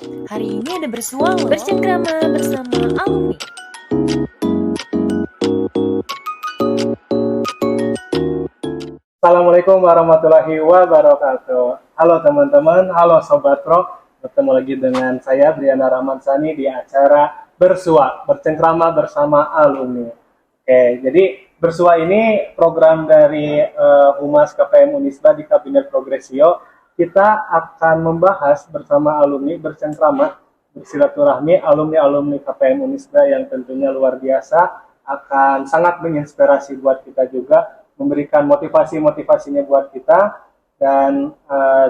Hari ini ada bersua loh. Bercengkrama bersama alumni. Assalamualaikum warahmatullahi wabarakatuh. Halo teman-teman, halo Sobat Pro. Bertemu lagi dengan saya Briana Ramansani di acara Bersua, bercengkrama bersama alumni. Oke, jadi Bersua ini program dari Humas KPM Unisba di Kabinet Progresio. Kita akan membahas bersama alumni bercengkrama, bersilaturahmi alumni-alumni KPM Unisba yang tentunya luar biasa, akan sangat menginspirasi buat kita juga, memberikan motivasi-motivasinya buat kita. Dan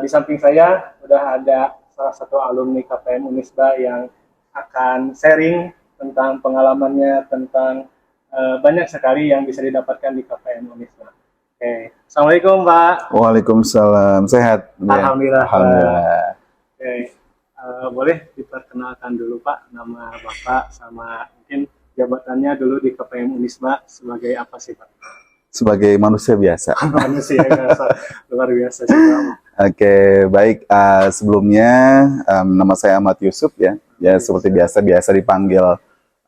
di samping saya sudah ada salah satu alumni KPM Unisba yang akan sharing tentang pengalamannya, tentang banyak sekali yang bisa didapatkan di KPM Unisba. Oke, Assalamualaikum Pak. Waalaikumsalam, sehat? Alhamdulillah. Alhamdulillah. Oke, boleh diperkenalkan dulu Pak, nama Bapak sama mungkin jabatannya dulu di KPM Unisba sebagai apa sih Pak? Sebagai manusia biasa. Manusia biasa, luar biasa sih Pak. Oke, baik. Sebelumnya nama saya Ahmad Yusuf ya. Ya seperti biasa dipanggil.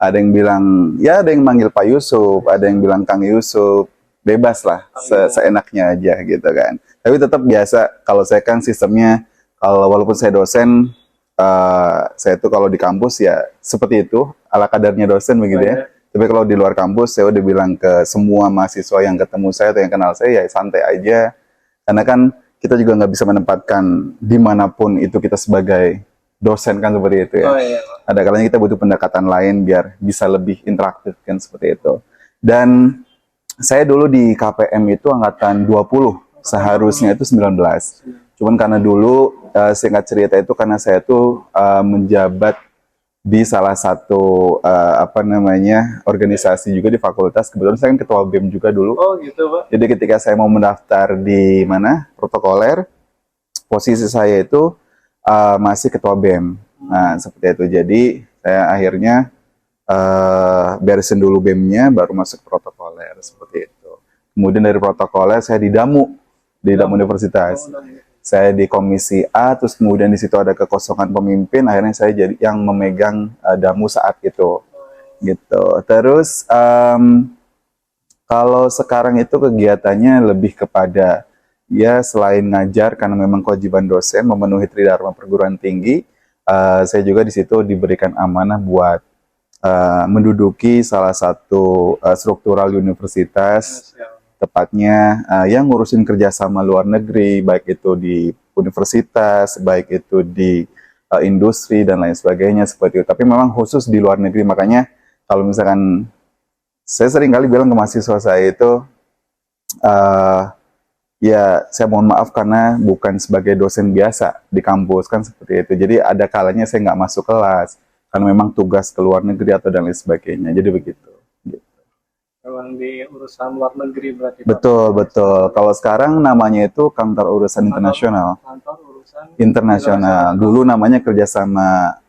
Ada yang bilang, ya ada yang manggil Pak Yusuf, ada yang bilang Kang Yusuf. Bebas lah, seenaknya aja gitu kan. Tapi tetap biasa. Kalau saya kan sistemnya, kalau walaupun saya dosen, saya tuh kalau di kampus ya seperti itu, ala kadarnya dosen begitu ya. Tapi kalau di luar kampus, saya udah bilang ke semua mahasiswa yang ketemu saya atau yang kenal saya, ya santai aja. Karena kan kita juga nggak bisa menempatkan dimanapun itu kita sebagai dosen kan seperti itu ya. Ada kalanya kita butuh pendekatan lain biar bisa lebih interaktif kan seperti itu. Dan saya dulu di KPM itu angkatan 20, seharusnya itu 19. Cuman karena dulu singkat cerita itu karena saya tuh menjabat di salah satu organisasi juga di fakultas. Kebetulan saya kan ketua BEM juga dulu. Oh gitu Pak. Jadi ketika saya mau mendaftar di mana protokoler, posisi saya itu masih ketua BEM. Nah seperti itu. Jadi saya akhirnya beresin dulu BEM-nya, baru masuk protokoler seperti itu. Kemudian dari protokoler saya di Damu Universitas. Saya di komisi A, terus kemudian di situ ada kekosongan pemimpin, akhirnya saya jadi yang memegang Damu saat itu, gitu. Terus kalau sekarang itu kegiatannya lebih kepada ya selain ngajar karena memang kewajiban dosen memenuhi Tridharma perguruan tinggi, saya juga di situ diberikan amanah buat menduduki salah satu struktural universitas. Tepatnya yang ngurusin kerjasama luar negeri, baik itu di universitas, baik itu di industri dan lain sebagainya seperti itu. Tapi memang khusus di luar negeri, makanya kalau misalkan saya sering kali bilang ke mahasiswa saya itu, ya saya mohon maaf karena bukan sebagai dosen biasa di kampus kan seperti itu. Jadi ada kalanya saya nggak masuk kelas karena memang tugas ke luar negeri atau dan lain sebagainya. Jadi begitu. Memang di urusan luar negeri berarti Pak. Betul. Kalau sekarang namanya itu kantor urusan internasional. Kantor urusan Internasional. Dulu namanya kerjasama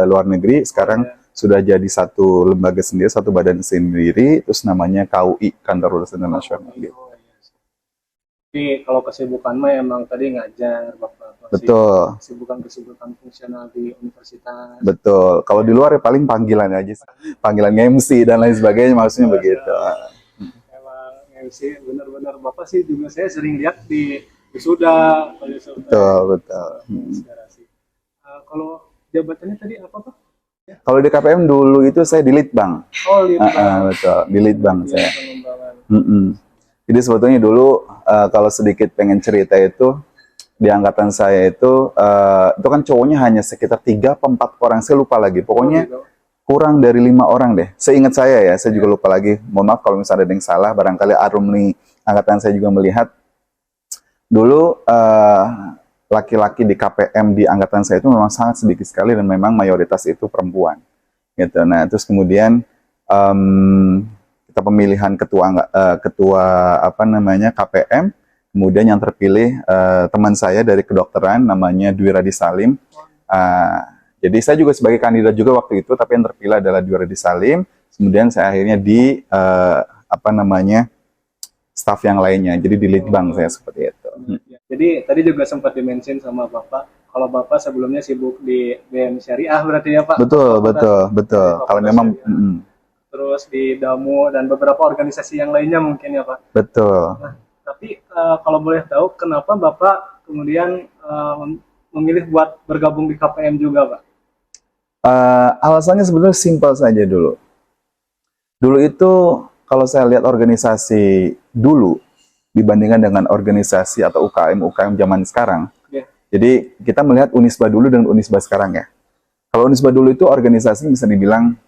luar negeri, sekarang sudah jadi satu lembaga sendiri, satu badan sendiri, terus namanya KUI, kantor urusan internasional. Gitu. Jadi kalau kesibukan mah emang tadi ngajar Bapak. Betul. Kesibukan fungsional di universitas. Betul. Kalau di luar ya paling panggilan aja, panggilan MC dan lain sebagainya, maksudnya begitu. Emang MC benar-benar Bapak sih juga saya sering lihat di wisuda. Betul. Kalau jabatannya tadi apa Pak? Kalau di KPM dulu itu saya di Litbang. Oh Litbang. Betul, di Litbang saya. Jadi sebetulnya dulu kalau sedikit pengen cerita itu di angkatan saya itu kan cowoknya hanya sekitar 3 atau 4 orang, saya lupa lagi. Pokoknya kurang dari 5 orang deh. Seingat saya ya, saya juga lupa lagi. Mohon maaf kalau misalnya ada yang salah, barangkali alumni angkatan saya juga melihat. Dulu laki-laki di KPM di angkatan saya itu memang sangat sedikit sekali dan memang mayoritas itu perempuan. Gitu. Nah, terus kemudian kita pemilihan ketua KPM, kemudian yang terpilih teman saya dari kedokteran namanya Dwi Radi Salim. Jadi saya juga sebagai kandidat juga waktu itu, tapi yang terpilih adalah Dwi Radi Salim. Kemudian saya akhirnya di staf yang lainnya, jadi di Litbang saya seperti itu. Jadi tadi juga sempat dimention sama Bapak, kalau Bapak sebelumnya sibuk di BM Syariah berarti ya Pak? Betul, Fakultas- betul. di Kalau Fakultas memang Syariah. Terus di DAMU dan beberapa organisasi yang lainnya mungkin ya Pak. betul. Nah, tapi kalau boleh tahu kenapa Bapak kemudian memilih buat bergabung di KPM juga Pak? Alasannya sebenarnya simpel saja dulu. Dulu itu kalau saya lihat organisasi dulu dibandingkan dengan organisasi atau UKM zaman sekarang. Ya. Jadi kita melihat Unisba dulu dan Unisba sekarang ya. Kalau Unisba dulu itu organisasi bisa dibilang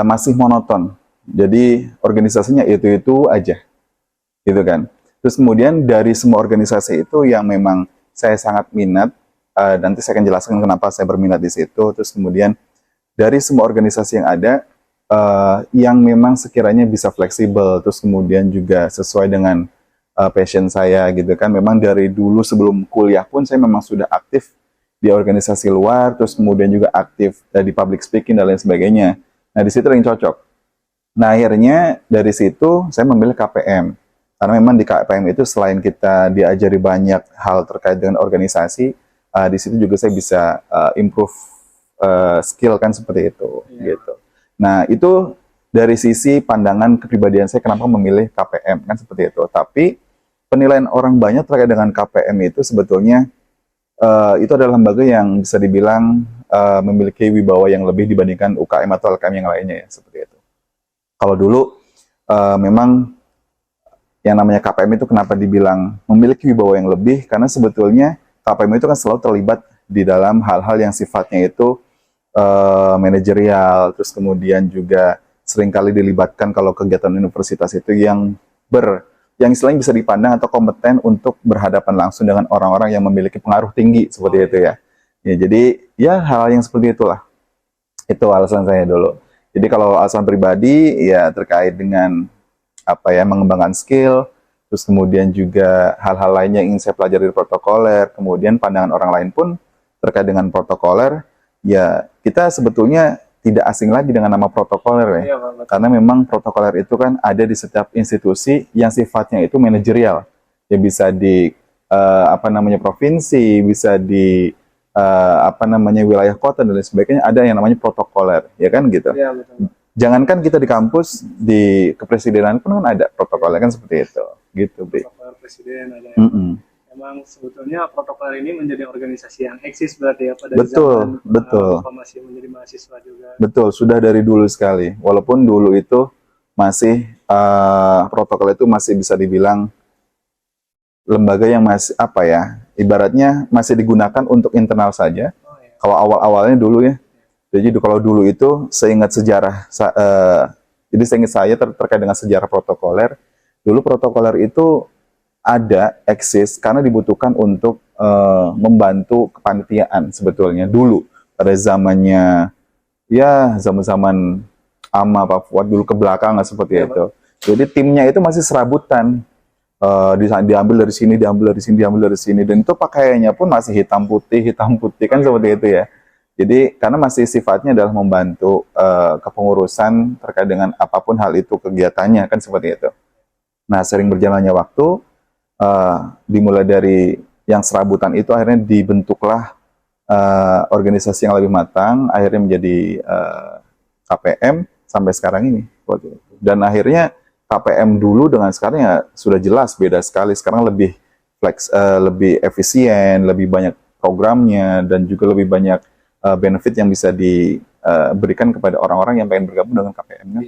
masih monoton. Jadi organisasinya itu aja, gitu kan. Terus kemudian dari semua organisasi itu yang memang saya sangat minat, nanti saya akan jelaskan kenapa saya berminat di situ. Terus kemudian dari semua organisasi yang ada, yang memang sekiranya bisa fleksibel, terus kemudian juga sesuai dengan passion saya gitu kan. Memang dari dulu sebelum kuliah pun saya memang sudah aktif di organisasi luar, terus kemudian juga aktif di public speaking dan lain sebagainya. Nah di situ yang cocok. Nah akhirnya dari situ saya memilih KPM. Karena memang di KPM itu selain kita diajari banyak hal terkait dengan organisasi, di situ juga saya bisa improve skill kan seperti itu, gitu. Nah itu dari sisi pandangan kepribadian saya kenapa memilih KPM kan seperti itu. Tapi penilaian orang banyak terkait dengan KPM itu sebetulnya itu adalah lembaga yang bisa dibilang memiliki wibawa yang lebih dibandingkan UKM atau LKM yang lainnya ya seperti itu. Kalau dulu memang yang namanya KPM itu kenapa dibilang memiliki wibawa yang lebih, karena sebetulnya KPM itu kan selalu terlibat di dalam hal-hal yang sifatnya itu manajerial, terus kemudian juga seringkali dilibatkan kalau kegiatan universitas itu yang istilahnya bisa dipandang atau kompeten untuk berhadapan langsung dengan orang-orang yang memiliki pengaruh tinggi seperti itu ya. Ya jadi ya hal yang seperti itulah. Itu alasan saya dulu. Jadi kalau alasan pribadi ya terkait dengan apa ya mengembangkan skill, terus kemudian juga hal-hal lainnya yang ingin saya pelajari di protokoler, kemudian pandangan orang lain pun terkait dengan protokoler, ya kita sebetulnya tidak asing lagi dengan nama protokoler ya. Iya, Pak. Karena memang protokoler itu kan ada di setiap institusi yang sifatnya itu manajerial. Ya bisa di provinsi, bisa di wilayah kota dan lain sebagainya, ada yang namanya protokoler, ya kan gitu. Iya, betul. Jangankan kita di kampus, di kepresidenan pun kan ada protokoler kan seperti itu, gitu, Bi. Protokol presiden ada. Mm-mm. Memang sebetulnya protokoler ini menjadi organisasi yang eksis berarti ya pada Betul, zaman betul. Bapak masih menjadi mahasiswa juga. Betul, sudah dari dulu sekali. Walaupun dulu itu masih protokol itu masih bisa dibilang lembaga yang masih ibaratnya masih digunakan untuk internal saja. Oh, iya. Kalau awal-awalnya dulu ya. Jadi kalau dulu itu seingat sejarah, jadi seingat saya terkait dengan sejarah protokoler, dulu protokoler itu ada eksis karena dibutuhkan untuk membantu kepanitiaan sebetulnya dulu pada zamannya ya zaman-zaman Pak Fuad dulu ke belakang seperti Ya, itu. Jadi timnya itu masih serabutan. Diambil dari sini, diambil dari sini, diambil dari sini, dan itu pakaiannya pun masih hitam putih kan seperti itu ya. Jadi karena masih sifatnya adalah membantu kepengurusan terkait dengan apapun hal itu kegiatannya kan seperti itu. Nah sering berjalannya waktu, dimulai dari yang serabutan itu akhirnya dibentuklah organisasi yang lebih matang, akhirnya menjadi KPM sampai sekarang ini. Dan akhirnya KPM dulu dengan sekarang ya sudah jelas beda sekali. Sekarang lebih lebih efisien, lebih banyak programnya, dan juga lebih banyak benefit yang bisa diberikan kepada orang-orang yang pengen bergabung dengan KPM.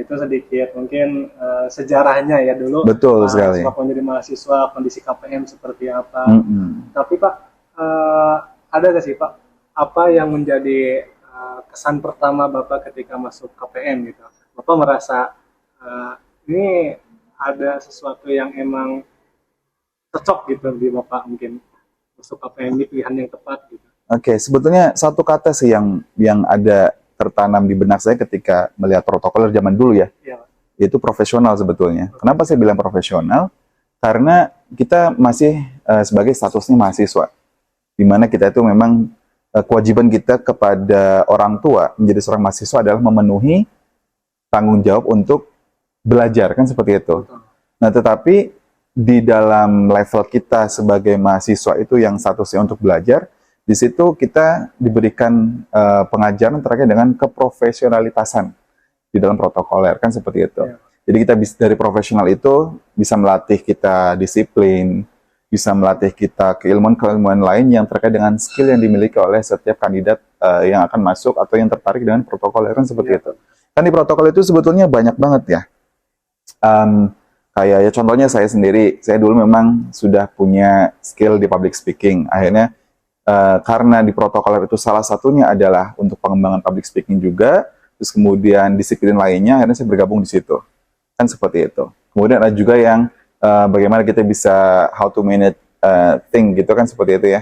Itu sedikit mungkin sejarahnya ya dulu. Betul sekali. Waktu menjadi mahasiswa, kondisi KPM seperti apa. Tapi Pak, ada nggak sih Pak, apa yang menjadi kesan pertama Bapak ketika masuk KPM gitu? Bapak merasa ini ada sesuatu yang emang cocok gitu di Bapak, mungkin masuk KPM ini pilihan yang tepat gitu. Oke, sebetulnya satu kata sih yang ada tertanam di benak saya ketika melihat protokoler zaman dulu ya, itu profesional sebetulnya. Kenapa saya bilang profesional? Karena kita masih sebagai statusnya mahasiswa, di mana kita itu memang kewajiban kita kepada orang tua menjadi seorang mahasiswa adalah memenuhi tanggung jawab untuk belajar kan seperti itu. Nah, tetapi di dalam level kita sebagai mahasiswa itu yang statusnya untuk belajar, di situ kita diberikan pengajaran terkait dengan keprofesionalitasan di dalam protokoler, kan seperti itu. Ya. Jadi kita bisa dari profesional itu bisa melatih kita disiplin, bisa melatih kita keilmuan-keilmuan lain yang terkait dengan skill yang dimiliki oleh setiap kandidat yang akan masuk atau yang tertarik dengan protokoler, kan seperti Ya. itu. Kan di protokol itu sebetulnya banyak banget ya. Kayak ya contohnya saya sendiri, saya dulu memang sudah punya skill di public speaking. Akhirnya karena di protokoler itu salah satunya adalah untuk pengembangan public speaking juga, terus kemudian disiplin lainnya, akhirnya saya bergabung di situ. Kan seperti itu. Kemudian ada juga yang bagaimana kita bisa how to manage thing gitu, kan seperti itu ya.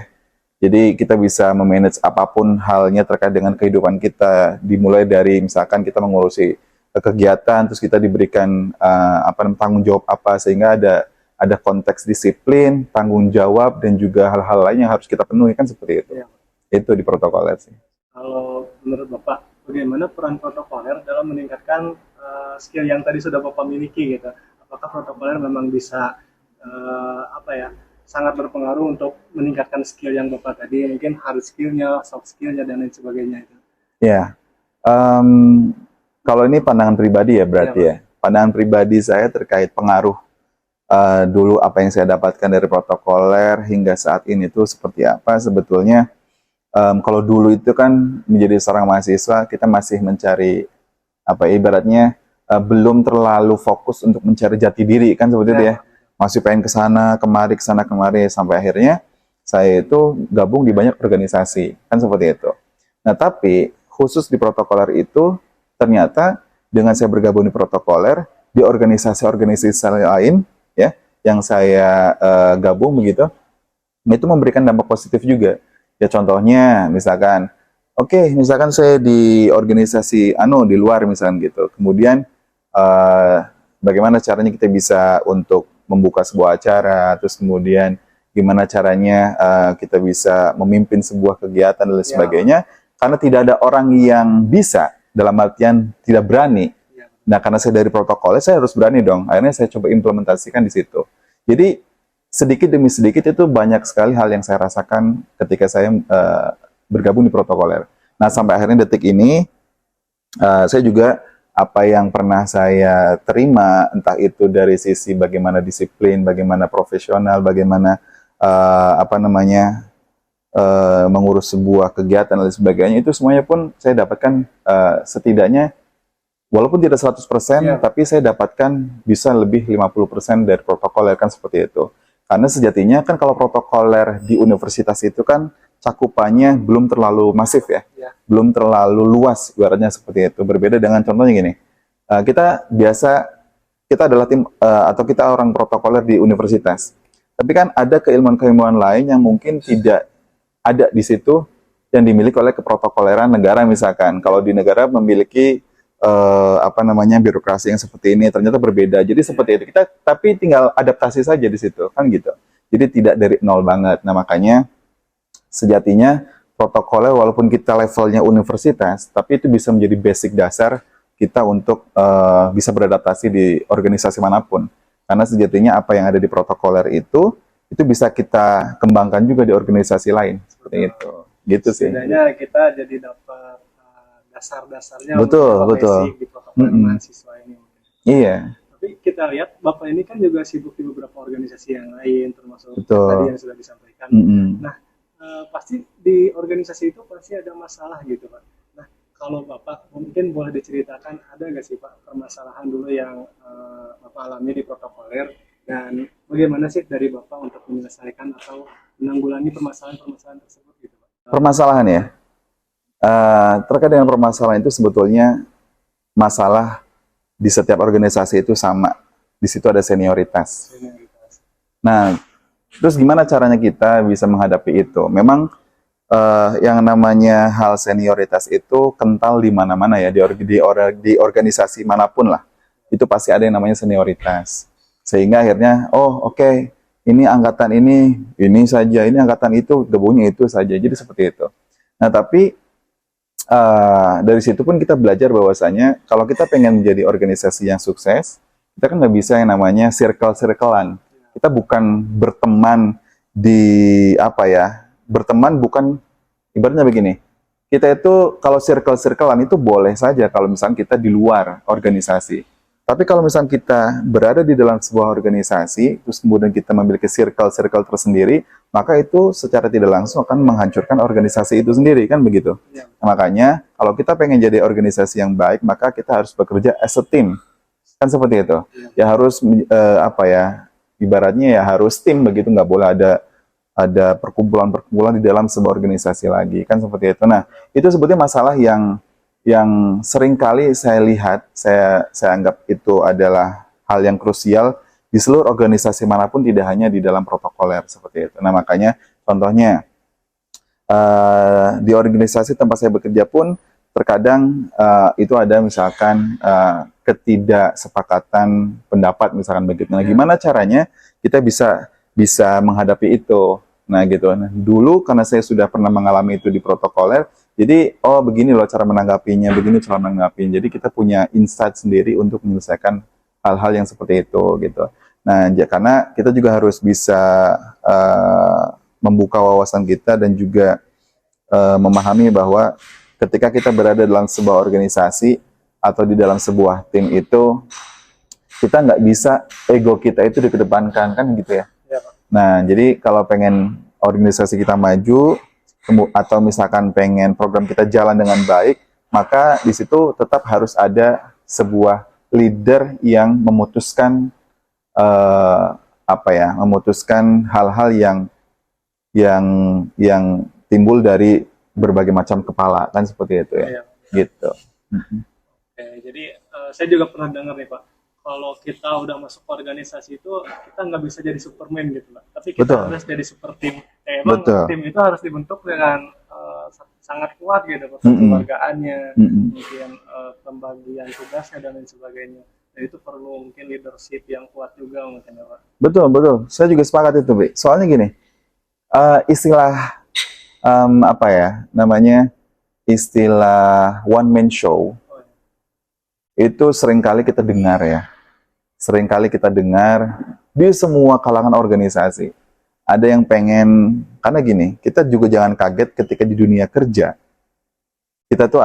Jadi kita bisa memanage apapun halnya terkait dengan kehidupan kita, dimulai dari misalkan kita mengurusi kegiatan, terus kita diberikan tanggung jawab apa, sehingga ada konteks disiplin, tanggung jawab, dan juga hal-hal lain yang harus kita penuhi, kan seperti itu. Ya. Itu di protokoler sih. Kalau menurut Bapak, bagaimana peran protokoler dalam meningkatkan skill yang tadi sudah Bapak miliki gitu? Apakah protokoler memang bisa sangat berpengaruh untuk meningkatkan skill yang Bapak tadi, mungkin hard skillnya, soft skillnya, dan lain sebagainya itu? Ya, kalau ini pandangan pribadi ya berarti ya. Pandangan pribadi saya terkait pengaruh dulu apa yang saya dapatkan dari protokoler hingga saat ini tuh seperti apa sebetulnya. Kalau dulu itu kan menjadi seorang mahasiswa kita masih mencari ibaratnya belum terlalu fokus untuk mencari jati diri, kan seperti itu ya. Masih pengen ke sana kemari sampai akhirnya saya itu gabung di banyak organisasi, kan seperti itu. Nah, tapi khusus di protokoler itu ternyata dengan saya bergabung di protokoler di organisasi-organisasi lain ya yang saya gabung begitu, itu memberikan dampak positif juga. Ya contohnya misalkan misalkan saya di organisasi di luar misalkan gitu. Kemudian bagaimana caranya kita bisa untuk membuka sebuah acara, terus kemudian gimana caranya kita bisa memimpin sebuah kegiatan dan lain sebagainya, karena tidak ada orang yang bisa, dalam artian tidak berani. Nah, karena saya dari protokolnya, saya harus berani dong. Akhirnya saya coba implementasikan di situ. Jadi sedikit demi sedikit itu banyak sekali hal yang saya rasakan ketika saya bergabung di protokoler. Nah, sampai akhirnya detik ini saya juga apa yang pernah saya terima, entah itu dari sisi bagaimana disiplin, bagaimana profesional, bagaimana mengurus sebuah kegiatan dan sebagainya, itu semuanya pun saya dapatkan setidaknya walaupun tidak 100%, tapi saya dapatkan bisa lebih 50% dari protokoler, kan seperti itu. Karena sejatinya kan kalau protokoler di universitas itu kan cakupannya belum terlalu masif ya, belum terlalu luas, ibaratnya seperti itu. Berbeda dengan contohnya gini, kita adalah tim atau kita orang protokoler di universitas, tapi kan ada keilmuan-keilmuan lain yang mungkin tidak ada di situ yang dimiliki oleh keprotokoleran negara. Misalkan kalau di negara memiliki birokrasi yang seperti ini, ternyata berbeda. Jadi seperti itu, kita tapi tinggal adaptasi saja di situ, kan gitu. Jadi tidak dari nol banget. Nah, makanya sejatinya protokoler walaupun kita levelnya universitas, tapi itu bisa menjadi basic dasar kita untuk bisa beradaptasi di organisasi manapun. Karena sejatinya apa yang ada di protokoler itu bisa kita kembangkan juga di organisasi lain. Seperti itu. Gitu sih. Setidaknya kita jadi dapat dasar-dasarnya betul di protokoler mahasiswa ini. Iya. Tapi kita lihat Bapak ini kan juga sibuk di beberapa organisasi yang lain, termasuk betul. tadi yang sudah disampaikan. Nah, pasti di organisasi itu pasti ada masalah gitu Pak. Nah, kalau Bapak mungkin boleh diceritakan, ada nggak sih Pak permasalahan dulu yang Bapak alami di protokoler, dan bagaimana sih dari Bapak untuk menyelesaikan atau menanggulangi permasalahan-permasalahan tersebut gitu Pak? Permasalahan ya? Terkait dengan permasalahan itu sebetulnya masalah di setiap organisasi itu sama. Di situ ada senioritas. Nah, terus gimana caranya kita bisa menghadapi itu? Memang yang namanya hal senioritas itu kental di mana-mana ya, di organisasi manapun lah. Itu pasti ada yang namanya senioritas. Sehingga akhirnya, ini angkatan ini saja, ini angkatan itu, gabungnya itu saja. Jadi seperti itu. Nah, tapi dari situ pun kita belajar bahwasanya kalau kita pengen menjadi organisasi yang sukses, kita kan nggak bisa yang namanya circle-circlean. kita bukan berteman di apa ya, berteman bukan ibaratnya begini. Kita itu kalau circle-circlean itu boleh saja kalau misalnya kita di luar organisasi. Tapi kalau misalnya kita berada di dalam sebuah organisasi, terus kemudian kita memiliki circle-circle tersendiri, maka itu secara tidak langsung akan menghancurkan organisasi itu sendiri, kan begitu? Ya. Makanya kalau kita pengen jadi organisasi yang baik, maka kita harus bekerja as a team, kan seperti itu. Ya harus apa ya, ibaratnya ya harus tim begitu, nggak boleh ada perkumpulan-perkumpulan di dalam sebuah organisasi lagi, kan seperti itu. Nah, itu sebetulnya masalah yang sering kali saya lihat, saya anggap itu adalah hal yang krusial di seluruh organisasi manapun, tidak hanya di dalam protokoler seperti itu. Nah, makanya contohnya di organisasi tempat saya bekerja pun terkadang itu ada misalkan ketidaksepakatan pendapat misalkan begitu. Nah, gimana caranya kita bisa menghadapi itu? Nah, gitu. Nah, dulu karena saya sudah pernah mengalami itu di protokoler, jadi, oh begini loh cara menanggapinya, begini cara menanggapinya. Jadi kita punya insight sendiri untuk menyelesaikan hal-hal yang seperti itu, gitu. Nah, karena kita juga harus bisa membuka wawasan kita dan juga memahami bahwa ketika kita berada dalam sebuah organisasi atau di dalam sebuah tim itu, kita nggak bisa ego kita itu dikedepankan, kan gitu ya. Nah, jadi kalau pengen organisasi kita maju, atau misalkan pengen program kita jalan dengan baik, maka di situ tetap harus ada sebuah leader yang memutuskan memutuskan hal-hal yang timbul dari berbagai macam kepala, kan seperti itu ya. Iya. Gitu. Oke, jadi saya juga pernah dengar nih Pak, kalau kita udah masuk organisasi itu kita nggak bisa jadi Superman gitu Pak, tapi kita Betul. harus jadi super tim. Emang Betul. tim itu harus dibentuk dengan sangat kuat gitu, kekeluargaannya, kemudian pembagian tugasnya dan lain sebagainya. Dan itu perlu mungkin leadership yang kuat juga mungkin ya Pak. Betul, betul. Saya juga sepakat itu, Bi. Soalnya gini, istilah apa ya namanya, istilah one man show itu seringkali kita dengar ya. Seringkali kita dengar di semua kalangan organisasi. Ada yang pengen, karena gini, kita juga jangan kaget ketika di dunia kerja. Kita tuh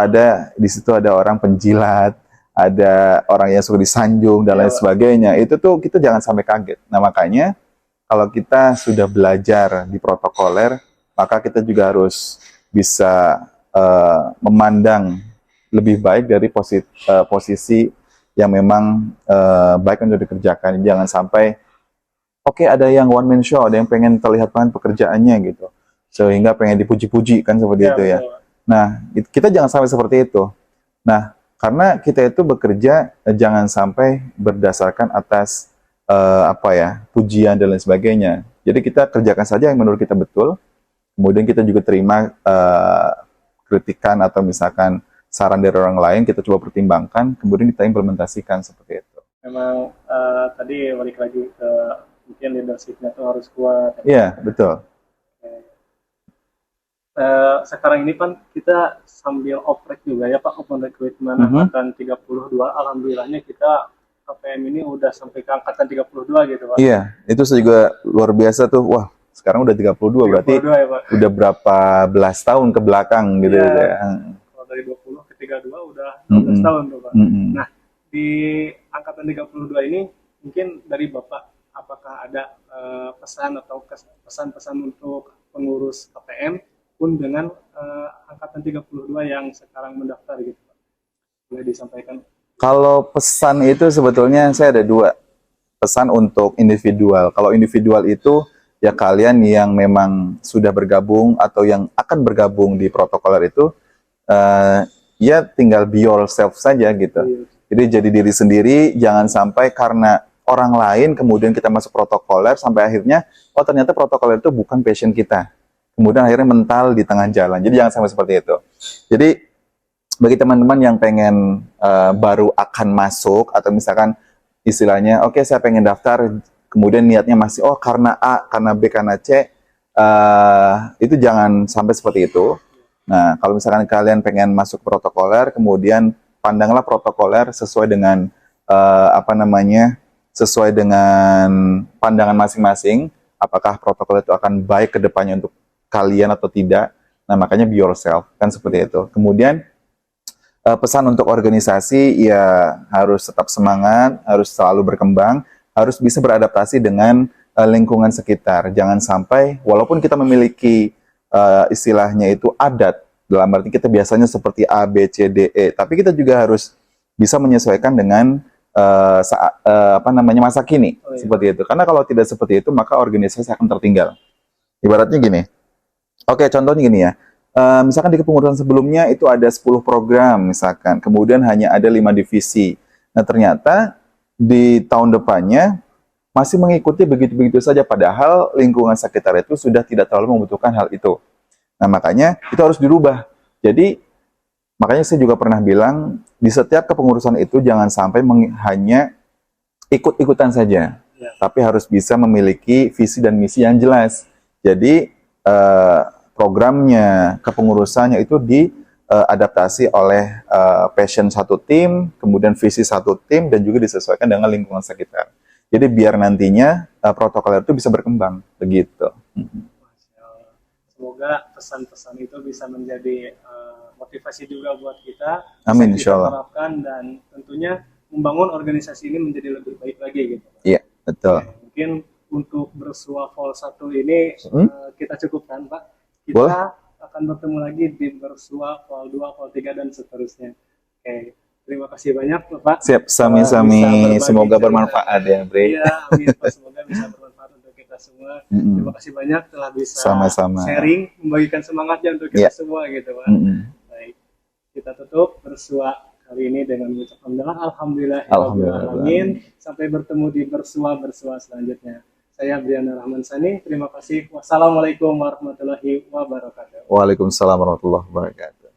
di situ ada orang penjilat, ada orang yang suka disanjung, dan lain sebagainya. Itu tuh kita jangan sampai kaget. Nah, makanya kalau kita sudah belajar di protokoler, maka kita juga harus bisa memandang lebih baik dari posisi yang memang baik untuk dikerjakan. Jangan sampai oke, ada yang one man show, ada yang pengen terlihat banget pekerjaannya gitu, sehingga pengen dipuji-puji, kan seperti itu ya. Nah, kita jangan sampai seperti itu. Nah, karena kita itu bekerja jangan sampai berdasarkan atas pujian dan lain sebagainya. Jadi kita kerjakan saja yang menurut kita betul, kemudian kita juga terima kritikan atau misalkan saran dari orang lain, kita coba pertimbangkan, kemudian kita implementasikan seperti itu. Memang tadi balik lagi ke mungkin leadership-nya tuh harus kuat. Iya, betul. Sekarang ini kan kita sambil oprek juga ya Pak, open recruitment angkatan 32. Alhamdulillahnya kita KPM ini udah sampai ke angkatan 32 gitu Pak. Iya, itu saya juga luar biasa tuh. Wah, sekarang udah 32 berarti ya, Pak. Udah berapa belas tahun ke belakang gitu ya. Kalau dari 20 ke 32 udah 12 tahun tuh Pak. Nah, di angkatan 32 ini mungkin dari Bapak, apakah ada pesan atau pesan-pesan untuk pengurus KPM pun dengan angkatan 32 yang sekarang mendaftar gitu Pak? Boleh disampaikan? Kalau pesan itu sebetulnya saya ada dua. Pesan untuk individual. Kalau individual itu ya kalian yang memang sudah bergabung atau yang akan bergabung di protokoler itu, ya tinggal be yourself saja gitu. Jadi jadi diri sendiri, jangan sampai karena orang lain kemudian kita masuk protokoler sampai akhirnya oh ternyata protokoler itu bukan passion kita. Kemudian akhirnya mental di tengah jalan. Jadi jangan sampai seperti itu. Jadi bagi teman-teman yang pengen baru akan masuk atau misalkan istilahnya oke, saya pengen daftar, kemudian niatnya masih oh karena A, karena B, karena C, itu jangan sampai seperti itu. Nah, kalau misalkan kalian pengen masuk protokoler, kemudian pandanglah protokoler sesuai dengan sesuai dengan pandangan masing-masing, apakah protokol itu akan baik ke depannya untuk kalian atau tidak. Nah, makanya be yourself, kan seperti itu. Kemudian, pesan untuk organisasi, ya harus tetap semangat, harus selalu berkembang, harus bisa beradaptasi dengan lingkungan sekitar. Jangan sampai, walaupun kita memiliki istilahnya itu adat, dalam arti kita biasanya seperti A, B, C, D, E, tapi kita juga harus bisa menyesuaikan dengan masa kini, seperti itu. Karena kalau tidak seperti itu, maka organisasi akan tertinggal. Ibaratnya gini, oke, contohnya gini ya, misalkan di kepengurusan sebelumnya itu ada 10 program misalkan, kemudian hanya ada 5 divisi. Nah, ternyata di tahun depannya masih mengikuti begitu-begitu saja, padahal lingkungan sekitar itu sudah tidak terlalu membutuhkan hal itu. Nah, makanya itu harus dirubah. Jadi, makanya saya juga pernah bilang, di setiap kepengurusan itu jangan sampai hanya ikut-ikutan saja, tapi harus bisa memiliki visi dan misi yang jelas. Jadi, programnya, kepengurusannya itu diadaptasi oleh passion satu tim, kemudian visi satu tim, dan juga disesuaikan dengan lingkungan sekitar. Jadi biar nantinya protokol itu bisa berkembang, begitu. Semoga pesan-pesan itu bisa menjadi motivasi juga buat kita. Amin, bisa kita insyaallah. terapkan dan tentunya membangun organisasi ini menjadi lebih baik lagi gitu. Iya, betul. Mungkin untuk bersua Vol 1 ini kita cukupkan, Pak. Kita Boleh. akan bertemu lagi di bersua Vol 2, Vol 3 dan seterusnya. Oke, terima kasih banyak Pak. Siap, sami-sami. Semoga bermanfaat ya, Bre. Iya, amin Pak. Semoga bisa bermanfaat untuk kita semua. Terima kasih banyak telah bisa Sama-sama. sharing, membagikan semangatnya untuk kita semua gitu Pak. Baik, kita tutup bersua kali ini dengan mengucapkan alhamdulillah. Alhamdulillah. Sampai bertemu di bersua selanjutnya. Saya Briana Rahman Sani, terima kasih. Wassalamualaikum warahmatullahi wabarakatuh. Waalaikumsalam warahmatullahi wabarakatuh.